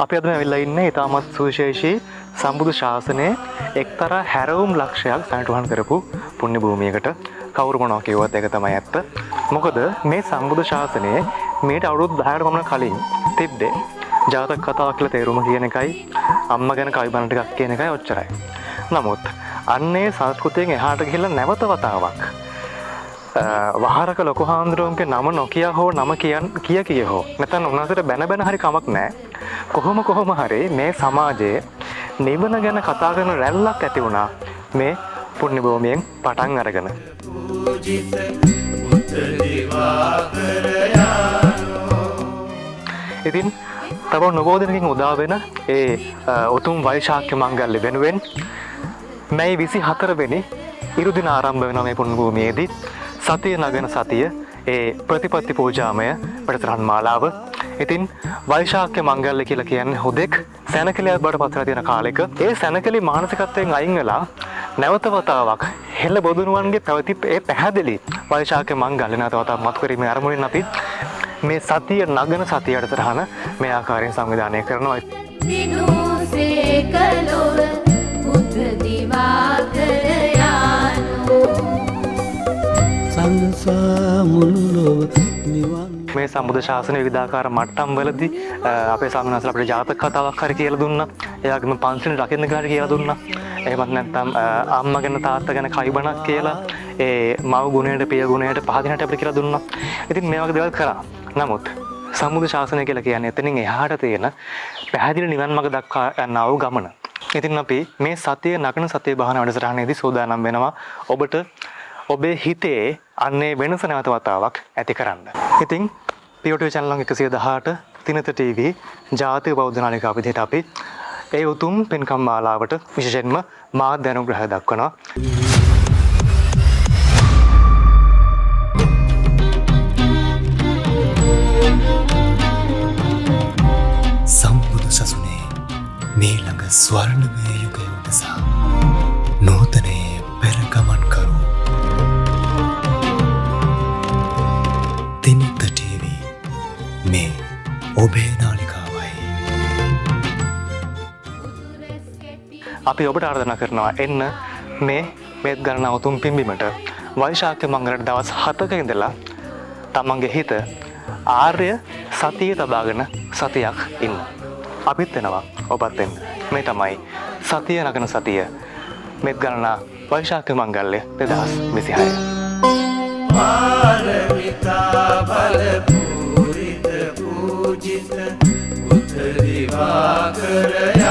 අපි අද ඇවිල්ලා ඉන්නේ ඊටමත් සුවිශේෂී සම්බුදු ශාසනයේ එක්තරා හැරවුම් ලක්ෂයක් සනිටුහන් කරපු පුණ්‍ය භූමියකට. කවුරු මොනවා කිව්වත් ඒක තමයි ඇත්ත. මොකද මේ සම්බුදු ශාසනයේ මේට අවුරුදු 10කට පමණ කලින් තිබ්බේ ජාතක කතාවක් කියලා තේරුම කියන එකයි අම්මා ගැන කවි බණ ටිකක් කියන එකයි ඔච්චරයි. නමුත් අන්නේ සංස්කෘතියෙන් එහාට ගිහිල්ලා නැවත වතාවක් වහරක ලොකු හාමුදුරුවන්ගේ නම නොකිය හෝ නම කිය හෝ නැත්නම් උන්වහන්සේට බැන හරි කමක් නැහැ. කොහොම හරි මේ සමාජයේ නිවන ගැන කතා කරන රැල්ලක් ඇති වුණා මේ පුණ්‍ය භූමියෙන් පටන් අරගෙන. ඉතින් තව නොබෝ දිනකින් උදා වෙන ඒ උතුම් වෛශාඛ මංගල්‍ය වෙනුවෙන් මැයි 24 වෙනි ඉරුදින ආරම්භ වෙන මේ පුණ්‍ය භූමියේදී සතිය නගන සතිය ඒ ප්‍රතිපත්ති පූජාමය වැඩසටහන් මාලාව. ඉතින් වෛශාඛ මංගල්‍ය කියලා කියන්නේ හුදෙක් සැනකෙලියක් බවට පත් වෙලා තියෙන කාලෙක ඒ සැනකෙලි මානසිකත්වයෙන් අයින් වෙලා නැවත වතාවක් හෙළ බොදුනුවන්ගේ පැවති ඒ පැහැදිලි වෛශාඛ මංගල්‍ය නැවත වතාවක් මතු කිරීමේ අරමුණින් අපි මේ සතිය නගන සතිය වැඩසටහන මේ ආකාරයෙන් සංවිධානය කරනවා. මේ සම්බුද්ධ ශාසනය විවිධාකාර මට්ටම් වලදී අපේ ස්වාමීන් වහන්සේලා අපිට ජාතක කතාවක් හරි කියලා දුන්නා. එයාගේම පන්සිල් රකින්න කියලා කියලා දුන්නා. එහෙමත් නැත්නම් අම්මා ගැන තාත්තා ගැන කවි බණක් කියලා ඒ මව් ගුණයට පිය ගුණයට පහදිනට අපිට කියලා දුන්නා. ඉතින් මේ වගේ දේවල් කරා. නමුත් සම්බුද්ධ ශාසනය කියලා කියන්නේ එතනින් එහාට තියෙන පැහැදිලි නිවන් මඟ දක්වා යනා වූ ගමන. ඉතින් අපි මේ සතිය නගන සතිය භාවනා වැඩසටහනේදී සූදානම් වෙනවා ඔබට ඔබේ හිතේ අන්නේ වෙනස නැවත වතාවක් ඇති කරන්න. ඉතින් POTV channel 118 තිනත TV ජාතික බෞද්ධ නාලිකාව විදිහට අපි ඒ උතුම් පින්කම් මාලාවට විශේෂයෙන්ම මාධ්‍ය අනුග්‍රහය දක්වනවා. සම්බුදු සසුනේ මේ ළඟ ස්වර්ණමය යුගය උදෙසා නූතනයේ පෙර ගමන් කරු තිනිත TV මේ ඔබේ නාලිකාවයි. අපි ඔබට ආරාධනා කරනවා එන්න මේ මේත් ගණන උතුම් පින්බිමට වෛශාඛ මංගලට දවස් 7ක ඉඳලා තමන්ගේ හිත ආර්ය සතියේ තබාගෙන සතියක් ඉන්න. අපිත් එනවා ඔබත් එන්න. මේ තමයි සතිය නගන සතිය මේත් ගණන වෛශාඛ මංගල්‍ය 2026. පාරමිතා බල පූරිත පූජිත බුද්ධ දිවාකරය